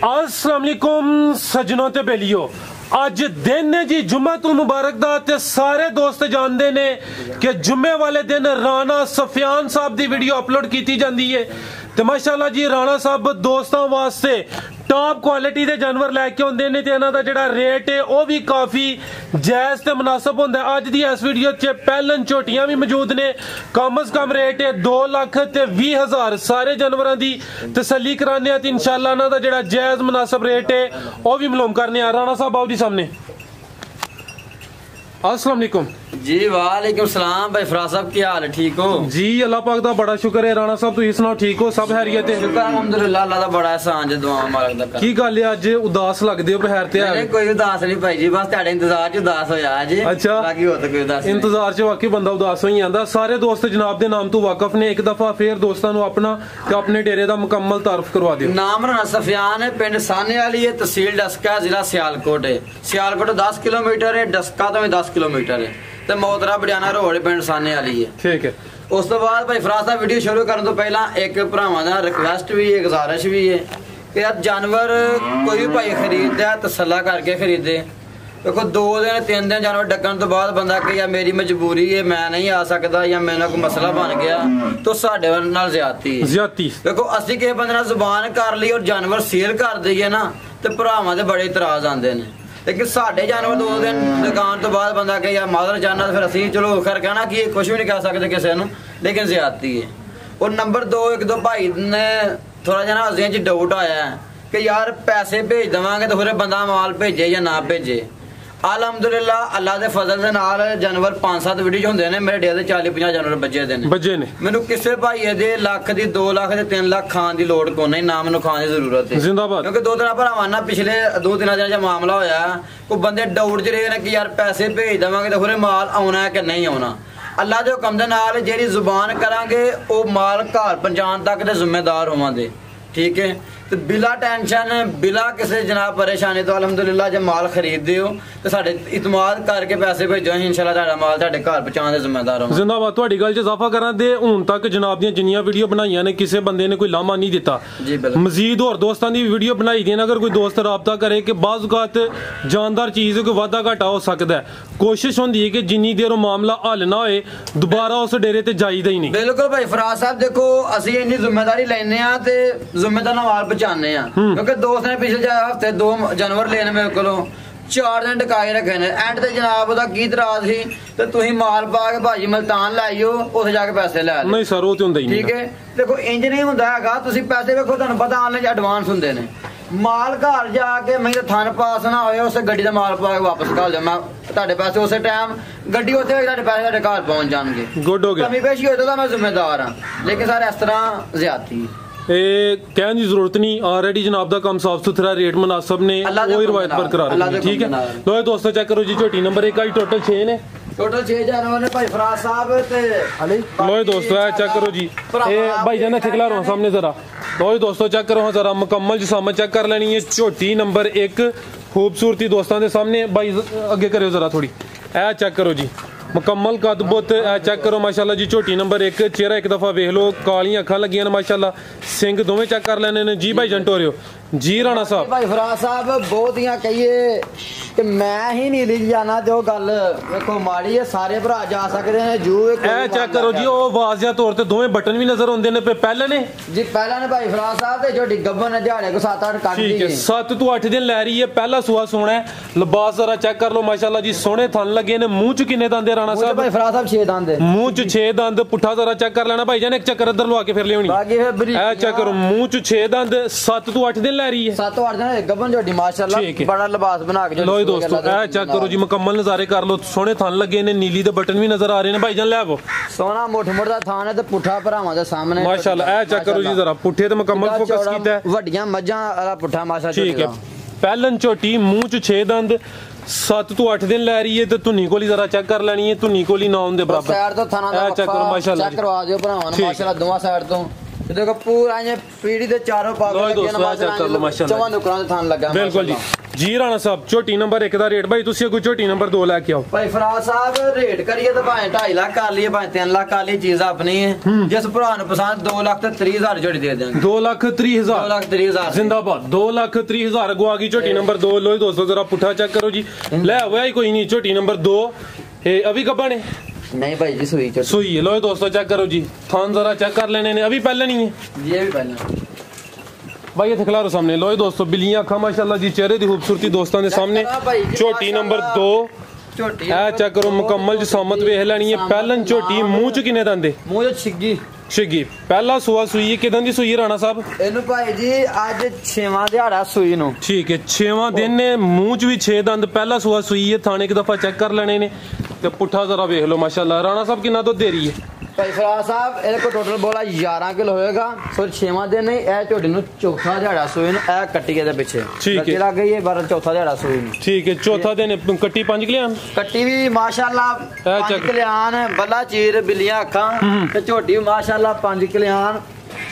अस्सलाम वालेकुम सजनों ते बेलियो। अज दिन है जी जुम्मतुल मुबारक दा ते सारे दोस्त जानते ने कि जुम्मे वाले दिन राणा सफियान साहब दी वीडियो अपलोड की जाती है। तो माशाल्लाह जी राणा साहब दोस्तों वास्ते टॉप क्वालिटी के जानवर लैके आते हैं ते इन्हां दा जिहड़ा रेट है वह भी काफ़ी जायज़ ते मुनासिब होंदा है। अज दी इस वीडियो च पैलन झोटियां भी मौजूद ने। कम अज कम रेट है 2,20,000। सारे जानवरों की तसल्ली कराने ते इंशाअल्लाह इन्हां दा जिहड़ा जायज़ मुनासिब रेट है वह भी मालूम करने। राणा साहब आओ जी सामने। अस्सलाम वालेकुम जी। वालेकुम सलाम भाई फराज साहब, क्या हाल है? ठीक हो जी? अल्लाह पाक दा बड़ा शुक्र है। राणा साहब तुसीं सुनाओ, ठीक हो? सब खैरियत है? शुक्र अल्हम्दुलिल्लाह, अल्लाह दा बड़ा एहसान है। दुआ मालिक दा। की गल है अज उदास लगदे हो? बहर ते नहीं कोई उदास नहीं भाई जी, बस तेरे इंतजार च उदास होया अज। अच्छा, बाकी हो तो कोई उदास नहीं। इंतजार च वाकई बंदा उदास होई जांदा। सारे दोस्त जनाब दे नाम तो वाकफ ने। एक दफा फिर दोस्तां नूं अपना ते अपने डेरे दा मुकम्मल तारफ करवा दिओ। नाम राणा सफियान है, पिंड साने वाली है, तहसील डस्का, जिला सियालकोट है। सियालकोट 10 किलोमीटर है, डस्का तो 10 किलोमीटर है ते मोतरा बड़ियाना रोड पिंड साने वाली है। ठीक है। उस तो बाद भाई फराज साहब वीडियो शुरू करने तो पहला एक भरावां दा रिक्वेस्ट भी है, गुजारिश भी है कि यार जानवर कोई भी भाई खरीददा है तसल्ला करके खरीदे। देखो 2 दिन 3 दिन जानवर डकन तो बाद बंदा कि यार मेरी मजबूरी है, मैं नहीं आ सकता या मेरा कोई मसला बन गया, तो साडे नाल ज्यादती है। देखो असीं किसी बंदे नाल जुबान कर ली और जानवर सेल कर दईए ना तो भरावां दे बड़े इतराज आंदे ने। लेकिन साढ़े जानवर 2 दिन दुकान तो बाद बंदा कहे यार मादर जाना, फिर असी चलो खैर कहना कि कुछ भी नहीं कह सकते किसी को, लेकिन ज्यादती है। और नंबर 2 एक दो भाई ने थोड़ा जहा अजियां च डाउट आया है कि यार पैसे भेज देवांगे तो फिर बंदा माल भेजे या ना भेजे। अल्हम्दुलिल्लाह अल्लाह दे फजल दे नाल जानवर 5-7 वीडियो होंदे ने मेरे डेरे 40-50 जानवर बजे ने। मैनू किसी भाई दे लाख दी 2 लाख दे 3 लाख खान की लोड़ को नहीं, ना मैनू खान की जरूरत है। जिंदाबाद। क्योंकि 2-3 भरावां ना पिछले 2-3 दिन मामला होया, कोई बंदे डाउट च रहे ने कि यार पैसे भेज देवांगे तो फिर माल आना है कि नहीं आना। अल्लाह दे हुक्म दे नाल जेहड़ी जुबान करांगे वो माल घर पहुंचाने तक दे जिम्मेदार होवांगे। ठीक है। तो बिला टेंशन बिला किसी जनाब परेशानी तो अल्हम्दुलिल्लाह जब माल खरीदते हो तो साडे इतमाद करके पैसे भेजो, इंशाअल्लाह तुहाडा माल तुहाडे घर पहुंचाने दे जिम्मेदार होवांगे। जिंदाबाद। तुहाडी गल च इजाफा करां दे हुण तक जनाब दी जिन्नियां वीडियो बनाईयां ने किसी बंदे ने कोई लामा नहीं दिता। मजीद होर दोस्तां दी वीडियो बनाई दी। अगर कोई दोस्त राबता करे कि बाज़ औक़ात जानदार चीज़ कोई वाधा घाटा हो सकता है, कोशिश होंदी है कि जिन्नी देर मामला हल ना होए दोबारा उस डेरे ते जाईदा ही नहीं। बिल्कुल भाई फराज साहब, देखो असीं इन्नी जिम्मेदारी लैने आ ते जिम्मेदार माल पहुंचाने आ। क्योंकि दोस्त ने पिछले हफ्ते 2 जानवर लेने मेरे को 4 दिन टकाए रखे ने। एंड ते जनाब ओदा की इतराज सी ते तुसीं माल पा के भाजी मल्तान लाइयो उत्थे जाके पैसे ले नहीं सर वो ते हुंदा ही नहीं। ठीक है। देखो इंज नहीं हुंदा हैगा, तुसीं पैसे वेखो तुहानूं पता ऑनलाइन एडवांस हुंदे ने। माल घर जाके मैं थन पास ना होए उस गड्डी दा माल पा के वापस घल जाओ, मैं तुहाडे पैसे उस टाइम गड्डी उत्थे होई तुहाडे पैसे तुहाडे घर पहुंच जाणगे। गुड हो गया। कमी पेशी होए तो मैं जिम्मेदार हां, लेकिन सर इस तरह ज्यादती कहने की जरूरत नहीं। ऑलरेडी जनाब दा काम साफ सुथरा, रेट मुनासिब ने, कोई रिवायत बरकरार है। ठीक है। लो दोस्तों चेक करो जी, झोटी नंबर 1 आई टोटल 6 ने। टोटल 6 जानवर ने भाई फराज साहब ते लो दोस्तों चेक करो जी। भाई जान इत्थे खिला रहा सामने जरा। लो दोस्तों चेक करो जरा, मुकम्मल जिसामत चेक कर लेनी है। झोटी नंबर 1 खूबसूरती दोस्तों के सामने। भाई अगे करो जरा थोड़ी, ए चेक करो जी मुकम्मल कदबुत चेक करो माशाल्लाह जी। झोटी नंबर 1 चेहरा एक दफा वेख लो, कालियां अखां लगियां ने माशाल्लाह, सिंग दोवें चेक कर लेने ने जी। भाई जंटोरियो जी राणा साहब। भाई फराज साहब बहुत ही कहिए कि मैं ही नहीं ले जाना तो गल देखो माड़ी है, सारे भरा जा सकते हैं। जू ए चेक करो जी, वो वाजिया तौर ते दोवें बटन भी नजर आउंदे ने। पहले ने जी पहला ने भाई फराज साहब ते झोटी गब्बन ने दिहाड़े को 7-8 काट दी। ठीक है। 7 तो 8 दिन लै रही है। पहला सुआ सोना है, लिबास जरा चेक कर लो माशाल्लाह जी, सोने थन लगे ने। मुंह च किन्ने दंद राणा साहब? भाई फराज साहब 6 दंद, मुंह च 6 दंद। पुट्ठा जरा चेक कर लेना भाई जान, एक चक्कर इधर लवा के फिर लियोनी। ए चेक करो, मुंह च 6 दंद, 7 तो 8 दिन लै रही है। 7 तो 8 दिन गब्बन झोटी माशाल्लाह, बड़ा लिबास बना के। लो दोस्तों ए चेक करो जी, मुकम्मल नजारे कर लो, सोने थन लगे ने, नीली दे बटन भी नजर आ रहे हैं। भाई जान ले आवो, सोना मोट मोट दा थान है ते पुट्ठा भरावां दे सामने माशाल्लाह। ए चेक करो जी जरा, पुट्ठे ते मुकम्मल फोकस कीता है। वड्डियां मज्जां वाला पुट्ठा माशाल्लाह। ठीक है। पैलन झोटी, मुंह च 6 दंद, 7 तो 8 दिन लै रही है। तो धुनी कोली जरा चेक कर लेनी है, धुनी कोली ना होने बराबर। साइड तो थाना दा चेक करो माशाल्लाह, चेक करवा दियो भरावां ने माशाल्लाह दोवां साइड तो। देखो पूरा ये पीढ़ी दे चारों पागल लगे ना माशाल्लाह, चौवां नुकरां दे थान लगा। बिल्कुल जी। जी राणा साहब झोटी नंबर 1 ਦਾ ਰੇਟ ਭਾਈ ਤੁਸੀਂ ਕੋਈ ਝੋਟੀ ਨੰਬਰ 2 ਲੈ ਕੇ ਆਓ ਭਾਈ ਫਰਾਜ਼ ਸਾਹਿਬ ਰੇਟ ਕਰੀਏ ਤਾਂ ਭਾਵੇਂ 2.5 ਲੱਖ ਕਰ ਲਈਏ ਭਾਵੇਂ 3 ਲੱਖ ਕਰ ਲਈਏ ਚੀਜ਼ ਆਪਣੀ ਹੈ ਜਿਸ ਭਰਾ ਨੂੰ ਪਸੰਦ 2,30,000 ਝੋਟੀ ਦੇ ਦੇਵਾਂਗੇ 2,30,000 2,30,000 जिंदाबाद 2,30,000 अगो आ गई झोटी नंबर 2 लो दोस्तों जरा पुठा चेक करो जी ले हुआ ही कोई नहीं झोटी नंबर 2 अभी गब्बा ने नहीं भाई जी सुई है लो दोस्तों चेक करो जी थान जरा चेक कर लेने ने अभी पहले नहीं है जी अभी पहले भाई ये खिलारो सामने लो दोस्तों बिल्लियां अखा माशाल्लाह जी चेहरे की खूबसूरती दोस्तों के सामने झोटी नंबर 2 झोटी चेक करो मुकम्मल जसामत वेख लेनी है पहलन झोटी मुंह च किने दंदे मुंह च छिग्गी छिग्गी पहला सुआ सुई है किदां दी सुई राणा साहब ਇਹਨੂੰ ਭਾਈ ਜੀ ਅੱਜ 6ਵਾਂ ਦਿਹਾੜਾ ਸੂਈ ਨੂੰ ठीक है 6वां दिन ने मुंह च भी 6 दंद पहला सुआ सुई है थाने एक दफा चेक कर लेने ने ते पुठा जरा वेख लो माशाल्लाह राणा साहब कितना दुध दे रही है ਭਾਈ ਫਰਾਜ਼ ਸਾਹਿਬ ਇਹਦੇ ਕੋਲ ਟੋਟਲ ਬੋਲਾ 11 ਕਿਲੋ ਹੋਏਗਾ ਸੋ 6ਵਾਂ ਦਿਨ ਨਹੀਂ ਇਹ ਝੋਟੀ ਨੂੰ ਚੌਥਾ ਦਿਹਾੜਾ ਸੂਈ ਨੂੰ ਇਹ ਕੱਟੀ ਇਹਦੇ ਪਿੱਛੇ ਠੀਕ ਹੈ ਲੱਗ ਗਈ ਹੈ 12 ਚੌਥਾ ਦਿਹਾੜਾ ਸੂਈ ਨੂੰ ठीक है चौथा दिन कट्टी 5 किलियान ਕੱਟੀ ਵੀ ਮਾਸ਼ਾਅੱਲਾ 5 ਕਿਲਿਆਨ ਬੱਲਾ ਚੀਰ ਬਿੱਲੀਆਂ ਅੱਖਾਂ ਤੇ ਝੋਟੀ ਵੀ ਮਾਸ਼ਾਅੱਲਾ 5 ਕਿਲਿਆਨ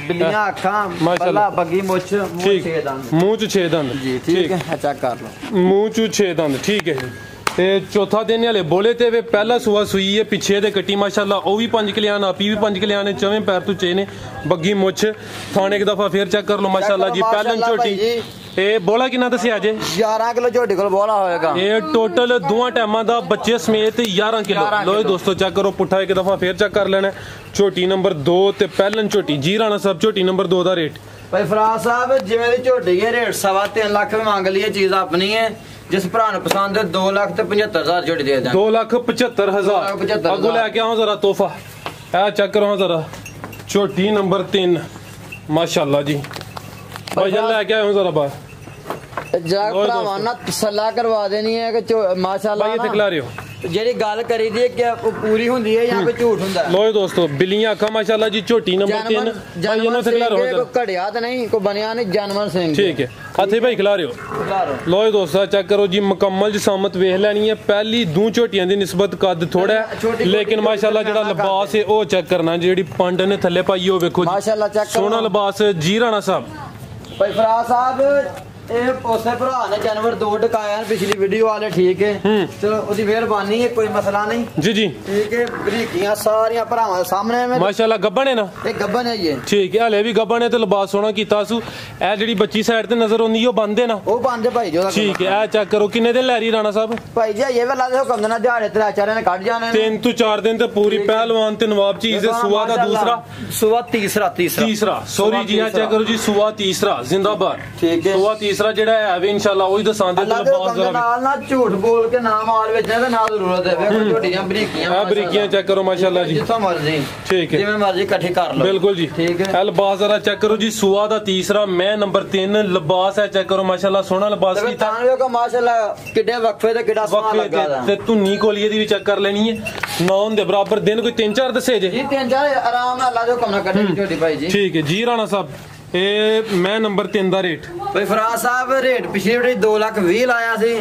ਬਿੱਲੀਆਂ ਅੱਖਾਂ ਬੱਲਾ ਬੱਗੀ ਮੁੱਛ ਮੂੰਹ 6 ਦੰਦ मुंह च 6 दंद ਜੀ ਠੀਕ ਹੈ ਚੈੱਕ ਕਰ ਲਓ मुंह च 6 दंद ठीक है ਤੇ ਚੌਥਾ ਦਿਨ ਹਲੇ ਬੋਲੇ ਤੇ ਵੇ ਪਹਿਲਾ ਸੂਆ ਸੂਈ ਹੈ ਪਿੱਛੇ ਦੇ ਕੱਟੀ ਮਾਸ਼ਾਅੱਲਾ ਉਹ ਵੀ 5 ਕਿਲਿਆਨ ਆਪੀ ਵੀ 5 ਕਿਲਿਆਨ ਨੇ ਚਵੇਂ ਪੈਰ ਤੋਂ ਚੇ ਨੇ ਬੱਗੀ ਮੁੱਛ ਥਾਣੇ ਇੱਕ ਦਫਾ ਫੇਰ ਚੈੱਕ ਕਰ ਲਓ ਮਾਸ਼ਾਅੱਲਾ ਜੀ ਪਹਿਲਨ ਝੋਟੀ ਇਹ ਬੋਲਾ ਕਿੰਨਾ ਦੱਸਿਆ ਜੇ 11 ਕਿਲੋ ਝੋਟੀ ਕੋਲ ਬੋਲਾ ਹੋਏਗਾ ਇਹ ਟੋਟਲ ਦੋਵਾਂ ਟਾਈਮਾਂ ਦਾ ਬੱਚੇ ਸਮੇਤ 11 ਕਿਲੋ ਲੋ ਦੋਸਤੋ ਚੈੱਕ ਕਰੋ ਪੁੱਠਾ ਇੱਕ ਦਫਾ ਫੇਰ ਚੈੱਕ ਕਰ ਲੈਣਾ ਝੋਟੀ ਨੰਬਰ 2 ਤੇ ਪਹਿਲਨ ਝੋਟੀ ਜੀ ਰਾਣਾ ਸਾਹਿਬ ਝੋਟੀ ਨੰਬਰ 2 ਦਾ ਰੇਟ ਭਾਈ ਫਰਾਜ਼ ਸਾਹਿਬ ਜਿਵੇਂ ਦੀ ਝੋਟੀ ਹੈ ਰੇਟ 3.5 ਲੱਖ ਵੀ ਮੰਗ ਲਈਏ ਚੀਜ਼ ਆਪਣੀ ਹੈ जिस भरा ने पसंद है 2,75,000 जोड़ी दे दें 2,75,000 अगो लेके आओ जरा तोहफा ऐ चेक करो जरा छोटी नंबर 3 माशाल्लाह जी भाईजान लेके आए जरा बाहर जरा भरावाना तसल्ला करवा देनी है कि माशाल्लाह भाई दिखला रहे हो ਜਿਹੜੀ ਗੱਲ ਕਰੀ ਦੀ ਕਿ पूरी ਹੁੰਦੀ ਹੈ ਜਾਂ ਕੋਈ ਝੂਠ ਹੁੰਦਾ ਹੈ ਲੋਏ ਦੋਸਤੋ ਬਿੱਲੀਆਂ ਅੱਖਾਂ ਮਾਸ਼ਾਅੱਲਾ ਜੀ ਝੋਟੀ ਨੰਬਰ 3 ਭਾਈ ਇਹਨਾਂ ਤੇ ਖਿਲਾ ਰਹੋ ਕੋਈ ਘੜਿਆ ਤਾਂ ਨਹੀਂ ਕੋਈ ਬਣਿਆ ਨਹੀਂ ਜਾਨਵਰ ਸਿੰਘ ਠੀਕ ਹੈ ਹੱਥੇ ਭਾਈ ਖਿਲਾ ਰਹੇ ਹੋ ਲੋਏ ਦੋਸਤੋ ਚੈੱਕ ਕਰੋ ਜੀ ਮੁਕੰਮਲ ਜਸਾਮਤ ਵੇਖ ਲੈਣੀ ਹੈ ਪਹਿਲੀ ਦੋ ਝੋਟੀਆਂ ਦੀ ਨਿਸਬਤ ਕੱਦ ਥੋੜਾ ਹੈ ਲੇਕਿਨ ਮਾਸ਼ਾਅੱਲਾ ਜਿਹੜਾ ਲਿਬਾਸ ਹੈ ਉਹ ਚੈੱਕ ਕਰਨਾ ਜਿਹੜੀ ਪੰਡ ਨੇ ਥੱਲੇ ਪਾਈ ਉਹ ਵੇਖੋ ਜੀ ਮਾਸ਼ਾਅੱਲਾ ਚੈੱਕ ਕਰੋ ਸੋਹਣਾ ਲਿਬਾਸ ਜੀ ਰਾਣਾ ਸਾਹਿਬ ਭਾਈ ਫਰਾਜ਼ ਸਾਹਿਬ ਇਹ ਉਸੇ ਭਰਾ ਨੇ ਜਾਨਵਰ 2 ਟਕਾਇਆ ਪਿਛਲੀ ਵੀਡੀਓ ਵਾਲੇ ਠੀਕ ਹੈ ਚਲੋ ਉਹਦੀ ਮਿਹਰਬਾਨੀ ਹੈ ਕੋਈ ਮਸਲਾ ਨਹੀਂ ਜੀ ਜੀ ਠੀਕ ਹੈ ਬਰੀਕੀਆਂ ਸਾਰੀਆਂ ਭਰਾਵਾਂ ਦੇ ਸਾਹਮਣੇ ਮਾਸ਼ਾਅੱਲਾ ਗੱਬਣ ਹੈ ਨਾ ਇਹ ਗੱਬਣ ਹੈ ਇਹ ਠੀਕ ਹੈ ਹਲੇ ਵੀ ਗੱਬਣ ਹੈ ਤੇ ਲਿਬਾਸ ਸੋਹਣਾ ਕੀਤਾ ਸੂ ਇਹ ਜਿਹੜੀ ਬੱਚੀ ਸਾਈਡ ਤੇ ਨਜ਼ਰ ਆਉਂਦੀ ਉਹ ਬੰਦ ਹੈ ਨਾ ਉਹ ਬੰਦ ਹੈ ਭਾਈ ਜੋ ਠੀਕ ਹੈ ਇਹ ਚੈੱਕ ਕਰੋ ਕਿੰਨੇ ਦਿਨ ਲੈ ਰਹੀ ਰਾਣਾ ਸਾਹਿਬ ਭਾਈ ਜੀ ਇਹ ਵੇਲਾ ਦੇ ਹੁਕਮ ਨਾਲ ਦਿਹਾੜੇ ਤੇ ਆਚਾਰਿਆਂ ਨੇ ਕੱਢ ਜਾਣੇ 3 ਤੋਂ 4 ਦਿਨ ਤੇ ਪੂਰੀ ਪਹਿਲਵਾਨ ਤੇ ਨਵਾਬ ਚੀਜ਼ ਹੈ ਸੁਆ ਦਾ ਦੂਸਰਾ ਸੁਆ ਤੀਸਰਾ ਸੌਰੀ ਜੀ ਇਹ ਚੈੱਕ ਕਰੋ ਜੀ ਸੁਆ ਤੀਸਰਾ ਜ਼ਿੰਦਾਬਾਦ ਠੀਕ ਹੈ ਸੁਆ ਤੀਸਰਾ ਜਿਹੜਾ ਹੈ ਵੀ इंशाल्लाह वही दसांदे ते लिबास जरा नाल ना झूठ बोल के ना माल बेचने ते ना जरूरत है ਵੇਖੋ ਝੋਟੀਆਂ ਬਰੀਕੀਆਂ ਚੈੱਕ ਕਰੋ ਮਾਸ਼ਾਅੱਲਾ ਜੀ ਜਿੱਥੋਂ ਮਰਜ਼ੀ ਠੀਕ ਹੈ ਜਿਵੇਂ ਮਰਜ਼ੀ ਇਕੱਠੀ ਕਰ ਲਓ ਬਿਲਕੁਲ ਜੀ ਠੀਕ ਹੈ ਇਹ ਲਿਬਾਸ ਜਰਾ ਚੈੱਕ ਕਰੋ ਜੀ ਸੁਆ ਦਾ ਤੀਸਰਾ ਮੈਂ ਨੰਬਰ 3 ਲਿਬਾਸ ਹੈ ਚੈੱਕ ਕਰੋ ਮਾਸ਼ਾਅੱਲਾ ਸੋਹਣਾ ਲਿਬਾਸ ਕੀਤਾ ਤਾਂ ਵੇਖੋ ਮਾਸ਼ਾਅੱਲਾ ਕਿੱਡੇ ਵਕਫੇ ਤੇ ਕਿੱਡਾ ਸੋਹਣਾ ਲੱਗਾ ਦਾ ਤੇ ਧੁੰਨੀ ਕੋਲੀਏ ਦੀ ਵੀ ਚੈੱਕ ਕਰ ਲੈਣੀ ਹੈ 9 ਦੇ ਬਰਾਬਰ ਦਿਨ ਕੋਈ 3-4 ਦੱਸੇ ਜੇ ਜੀ 3-4 ਆਰਾਮ ਨਾਲ ਲਾ ਦਿਓ ਕੰਮ ਨਾ ਕੱਢੇ ਝੋਟੀ ਭਾਈ ਜੀ ਠੀਕ ਹੈ ਜੀ ਰਾਣਾ ਸਾਹਿਬ ਇਹ ਮੈਂ ਨੰਬਰ 3 ਦਾ ਰੇਟ ਭਾਈ ਫਰਾਜ਼ ਸਾਹਿਬ ਰੇਟ ਪਿਛਲੀ ਵਾਰੀ 2,20,000 ਲਾਇਆ ਸੀ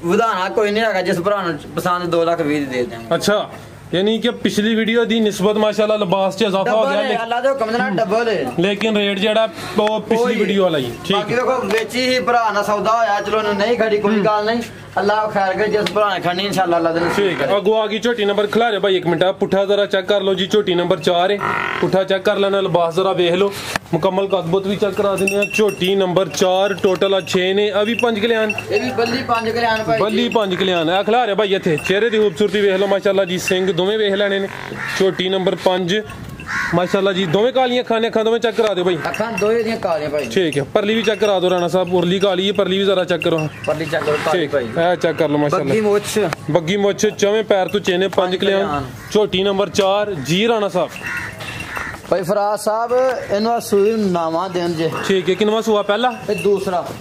ਵਧਾਣਾ ਕੋਈ ਨਹੀਂ ਹੈਗਾ ਜਿਸ ਭਰਾ ਨੂੰ ਪਸੰਦ 2,20,000 ਦੇ ਦਿਆਂਗੇ ਅੱਛਾ यानी कि पिछली वीडियो दी निस्बत माशाल्लाह लिबास च इजाफा हो गया अल्लाह दे हुक्म नाल डबल है लेकिन रेट जेड़ा वो पिछली वीडियो वाला ही ठीक बाकी देखो वेची ही भरा ना सौदा होया चलो नहीं खड़ी कोई गल नहीं अल्लाह खैर करे जिस भरा ने खड़नी इंशाल्लाह अल्लाह दे ठीक है अगो आ गई झोटी नंबर खिलारे भाई 1 मिनट पुठा जरा चेक कर लो जी झोटी नंबर 4 है पुठा चेक कर लेना लिबास जरा देख लो मुकम्मल कदबत भी चेक करा देने झोटी नंबर 4 टोटल 6 ने अभी 5 किलियान ये भी बल्ली 5 किलियान भाई बल्ली 5 किलियान है खिलारे भाई इथे चेहरे दी खूबसूरती देख लो माशाल्लाह जी सिंग दोवें देख लेने ने छोटी नंबर 5 माशाल्लाह जी दोवें कालियां खाने अखां दोवें चेक करा दो भाई अखां दोवें दी कालियां भाई ठीक है परली भी चेक करा दो राणा साहब उरली काली है परली भी जरा चेक करो परली चेक करो काली भाई ए चेक कर लो माशाल्लाह बग्गी मुछ चवें पैर तो चेने 5 किलियान छोटी नंबर 4 जी राणा साहब भाई फराज साहब इन्हों सूई नावा दिन जे ठीक है किनवा सुआ पहला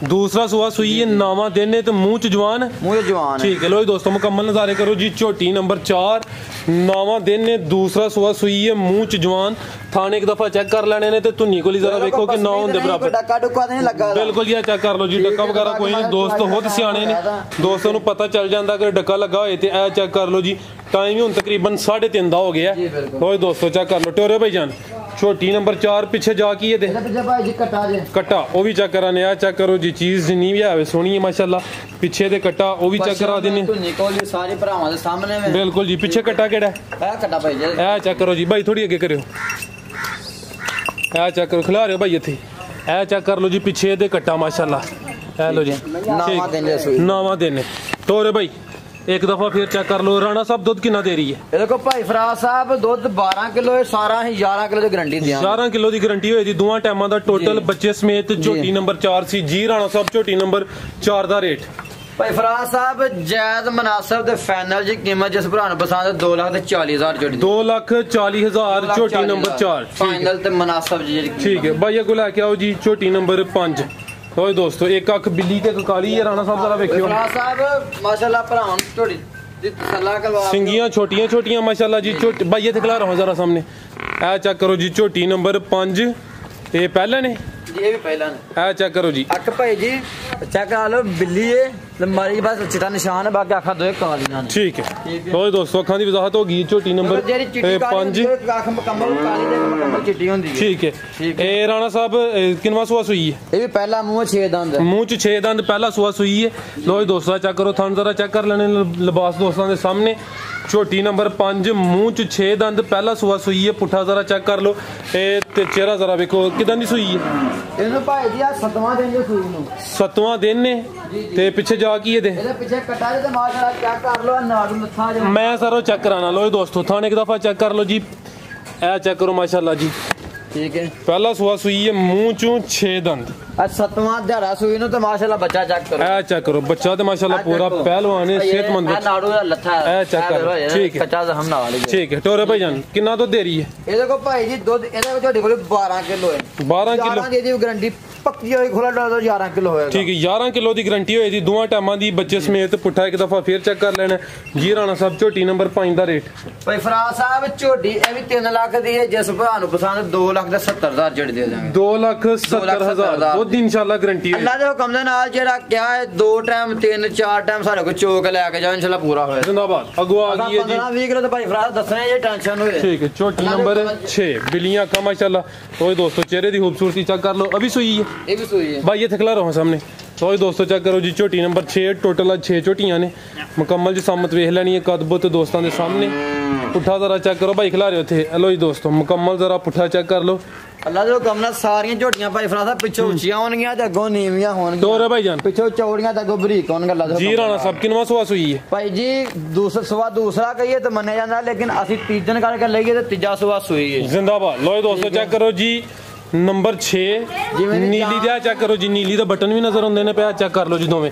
दूसरा सुआ सुई है नावा दिन है तो मुंह च जवान ठीक है लो दोस्तों मुकम्मल नजारे करो जी झोटी नंबर 4 नावा दिन ने दूसरा सुआ सुई है मुंह च जवान थाने एक दफा चेक कर लेने ने ते धुन्नी कोली जरा देखो कि 9 होंदे बराबर डक्का डुक्का नहीं लगा बिल्कुल जी चेक कर लो जी डक्का वगैरह कोई नहीं दोस्त खुद सियाने ने दोस्तों नु पता चल जांदा कि डक्का लगा होए ते ए चेक कर लो जी टाइम ही हुन तकरीबन 3:30 दा हो गया लो दोस्तों चेक कर लो टोरे भाईजान छोटी नंबर 4 पिछे जा की दे कट्टा वो भी चेक करा ने चेक करो जी चीज जिन्नी भी है सोहनी है माशाल्लाह पिछे दे कट्टा वो भी चेक करा देने बिल्कुल जी पिछे कट्टा केड़ा है चेक करो जी भाई थोड़ी अगे करो चेक करो खिला रहे हो भाई इत्थे ए चेक कर लो जी पिछे दे कट्टा माशाल्लाह ए लो जी नावा देने तो रे भाई एक दफा फिर चेक कर लो राणा साहब दुध कितना दे रही है देखो भाई फराज साहब दुध 12 किलो है सारा ही 11 किलो की गारंटी दी 11 किलो की गारंटी होई दी दोवां टाइमां दा टोटल बच्चे समेत झोटी नंबर 4 सी जी राणा साहब झोटी नंबर 4 दा रेट भाई फराज साहब जायज मुनासिब ते फाइनल जी कीमत जिस भरा पसंद 2,40,000 झोटी 2,40,000 झोटी नंबर 4 फाइनल ते मुनासिब जी ठीक है भाई को लेके आओ जी झोटी नंबर 5 तो दोस्तों एक अख बिल्ली ते काली है राणा साहब जरा देखियो फराज साहब माशाल्लाह भरावां झोटी दी सलाह करवा सिंगियां छोटियां छोटियां माशाल्लाह जी झोटी भाई ये दिखला रहा जरा सामने ए चेक करो जी झोटी नंबर 5 ये पहले ने ये भी पहला ने ए चेक करो जी अक भाई जी चेक कर लो बिल्ली है लंबाई बस चिट्टा निशान है बाकी आंखां दो कालियां ठीक है तो दोस्तों अखां दी वजाहत हो गई झोटी नंबर 5 आंख मुकम्मल काली ते मुकम्मल चिट्टी होंदी है ठीक है ए राणा साहब किनवा सुआ सुई है ये भी पहला मुंह 6 दंद मुंह च 6 दंद पहला सुआ सुई है लो दोस्तों चेक करो थान जरा चेक कर लेने लिबास दोस्तों के सामने झोटी नंबर 5 मुंह च 6 दंद पहला सुआ सुई है पुठा जरा चेक कर लो ए ते चेहरा जरा देखो किदां दी सुई है इनु भाई जी 7वां दिन जो सुई नु 7वां दिन ने ते पीछे जा की है दे ਇਹਦੇ ਪਿੱਛੇ ਕੱਟਾ ਦੇ ਮਾਸ਼ਾਅੱਲਾ ਚੈੱਕ ਕਰ ਲੋ ਨਾੜੂ ਲੱਥਾ ਜੋ मैं सारो चेक कराना लो दोस्तों थाने एक दफा चेक कर लो जी ए चेक करो माशाल्लाह जी ठीक है पहला सुआ सुई है मुंह चों 6 दंद आज 7वां दिहाड़ा सुई नु तो माशाअल्लाह बच्चा चेक करो ए चेक करो बच्चा तो माशाल्लाह पूरा पहलवान है सेहतमंद है नाड़ू दा लथा है ए चेक करो ठीक है कच्चा हम ना वाली ठीक है टोरे भाईजान कितना दूध दे रही है ਇਹਦੇ ਕੋ ਭਾਈ ਜੀ ਦੁੱਧ ਇਹਦੇ ਵਿੱਚ ਤੁਹਾਡੇ ਕੋਲ 12 ਕਿਲੋ ਹੈ 12 किलो ਦੀ ਦੀ ਗਾਰੰਟੀ ਪੱਕੀ ਹੋਈ ਖੋਲਾ ਡਾਲ 11 ਕਿਲੋ ਹੋਏਗਾ ठीक है 11 किलो की गारंटी होई दी दोवां टाइमां दी बच्चे समेत पुठा एक दफा फिर चेक कर लेना जी राणा साहब झोटी नंबर 5 ਦਾ ਰੇਟ ਭਾਈ ਫਰਾਜ਼ ਸਾਹਿਬ ਝੋਟੀ ਇਹ ਵੀ 3 ਲੱਖ ਦੀ ਹੈ ਜਿਸ ਭਰਾ ਨੂੰ ਪਸੰਦ 2,70,000 ਝੋਟੀ ਦੇ ਦਾਂਗੇ 2,70,000 ਦੁੱਧ ਦੀ ਇਨਸ਼ਾਅੱਲਾ ਗਾਰੰਟੀ ਹੈ ਅੱਲਾ ਦੇ ਹੁਕਮ ਦੇ ਨਾਲ ਜਿਹੜਾ ਕਿਹਾ ਹੈ 2 ਟਾਈਮ 3 4 ਟਾਈਮ ਸਾਡੇ ਕੋਲ ਚੋਕ ਲੈ ਕੇ ਜਾਓ ਇਨਸ਼ਾਅੱਲਾ ਪੂਰਾ ਹੋਇਆ जिंदाबाद अगवा आ गई है जी 15 20 ਕਿਲੋ ਤੇ ਭਾਈ ਫਰਾਜ਼ ਦੱਸਣਾ ਇਹ ਟੈਨਸ਼ਨ ਹੋਏ ठीक है झोटी नंबर 6 बिल्लियां का माशाल्लाह तो दोस्तों चेहरे की खूबसूरती चेक कर लो अभी सुई है ਇਹ ਵੀ ਸੂਈ ਹੈ भाई ये थकला रहा सामने तो दोस्तों चेक करो जी झोटी नंबर 6 टोटल 6 झोटियां ने मुकम्मल जी सामत वेख लैनी है कदबुत दोस्तों के सामने पुठा जरा चेक करो भाई खिला रहे थे हेलो जी दोस्तों मुकम्मल जरा पुठा चेक कर लो ਅੱਲਾ ਦੇ ਹੁਕਮ ਨਾਲ ਸਾਰੀਆਂ ਝੋਟੀਆਂ ਭਾਈ ਫਰਾਜ਼ ਸਾਹਿਬ ਪਿੱਛੋਂ ਉੱਚੀਆਂ ਹੋਣਗੀਆਂ ਤੇ ਅੱਗੋਂ ਨੀਵੀਆਂ ਹੋਣਗੀਆਂ तो रे भाईजान ਪਿੱਛੋਂ ਚੌੜੀਆਂ ਤੇ ਅੱਗੋਂ ਬਰੀਕ ਹੋਣਗੀਆਂ ਅੱਲਾ ਦੇ जी राणा साहब किनवा सुआ सुई है ਭਾਈ ਜੀ दूसरा कहिए तो मन्या जाता लेकिन असि तीजन करके लईए तो तीजा सुबह सुई है जिंदाबाद लो दोस्तों चेक करो जी नंबर 6 नीली दा चेक करो जी नीली दा बटन भी नजर आंदे ने पे चेक कर लो जी दोवें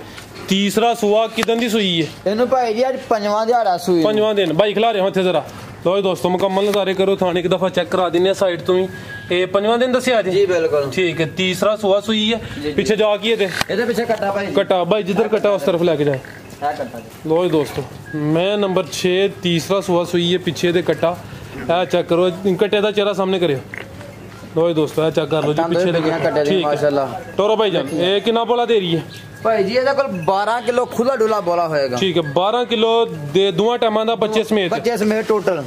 तीसरा सुआ किदन दी सुई है ਇਹਨੂੰ ਭਾਈ ਜੀ ਅੱਜ 5ਵਾਂ ਦਿਹਾੜਾ ਸੂਈ 5ਵਾਂ दिन भाई खिला रहे हो थे जरा लो दोस्तों मुकम्मल नजारे करो थाने एक दफा चेक करा देने साइड तो ही ए 5वां दिन दसिया जी बिल्कुल ठीक है तीसरा सुआ सुई है पीछे जा की है ਇਹਦੇ ਪਿੱਛੇ ਕੱਟਾ ਭਾਈ कटा भाई जिधर कटा उस तरफ लेके जाए लो जी दोस्तों मैं नंबर 6 तीसरा सुआ सुई है पीछे दे कटा ए चेक करो कटे दा चेहरा सामने करियो लो जी दोस्तों चेक कर लो जी पीछे दे ठीक माशाल्लाह टोरो भाईजान ए कितना बोला दे रही है भाई जी ਇਹਦੇ ਕੋਲ 12 ਕਿਲੋ ਖੁੱਲਾ ਡੁਲਾ ਬੋਲਾ ਹੋਏਗਾ ठीक है 12 किलो दे दोवां टाइमां दा बच्चे समेत ਬੱਚੇ ਸਮੇਤ ਟੋਟਲ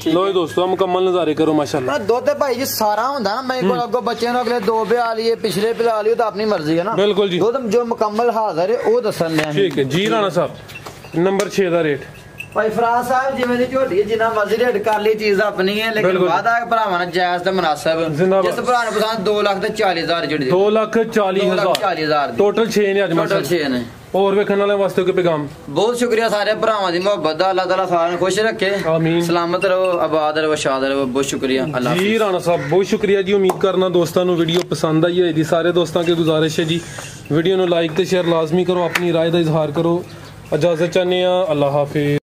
लो जी दोस्तों मुकम्मल नजारे करो माशाल्लाह ਦੁੱਧ ਭਾਈ ਜੀ ਸਾਰਾ ਹੁੰਦਾ ਨਾ ਮੈਂ ਕੋਲ ਅੱਗੋਂ ਬੱਚੇ ਨੂੰ ਅਗਲੇ 2 ਬਿਆ ਲਈਏ ਪਿਛਲੇ ਪਿਲਾ ਲਈਏ ਤਾਂ ਆਪਣੀ ਮਰਜ਼ੀ ਹੈ ਨਾ बिल्कुल जी ਦੁੱਧ ਜੋ ਮੁਕੰਮਲ ਹਾਜ਼ਰ ਹੈ ਉਹ ਦੱਸਣ ਦੇ ठीक है जी राणा साहब नंबर 6 ਦਾ ਰੇਟ ਭਾਈ ਫਰਾਜ਼ ਸਾਹਿਬ ਜਿਵੇਂ ਦੀ ਝੋਟੀ ਹੈ ਜਿੰਨਾ ਮਰਜ਼ੀ ਰੇਟ ਕਰ ਲਈ ਚੀਜ਼ ਆਪਣੀ ਹੈ ਲੇਕਿਨ ਵਾਦਾ ਭਰਾਵਾਂ ਨਾਲ ਜਾਇਜ਼ ਤੇ ਮੁਨਾਸਿਬ ਜਿਸ ਭਰਾ ਨੂੰ ਪਸੰਦ 2,40,000 ਝੋਟੀ 2,40,000 ਟੋਟਲ 6 ਨੇ ਅੱਜ ਟੋਟਲ 6 ਨੇ और वेखण वाले वास्ते कोई पैगाम बहुत शुक्रिया सारे भरावां दी मोहब्बत दा अल्लाह ताला सारे खुश रखे आमीन सलामत रहो आबाद रहो शाद रहो बहुत शुक्रिया अल्लाह जी राणा साहब बहुत शुक्रिया जी उम्मीद करना दोस्तों नु वीडियो पसंद आई होएगी सारे दोस्तों की गुजारिश है जी वीडियो नु लाइक ते शेयर लाजमी करो अपनी राय दा इजहार करो इजाजत चाहने अल्लाह हाफिज।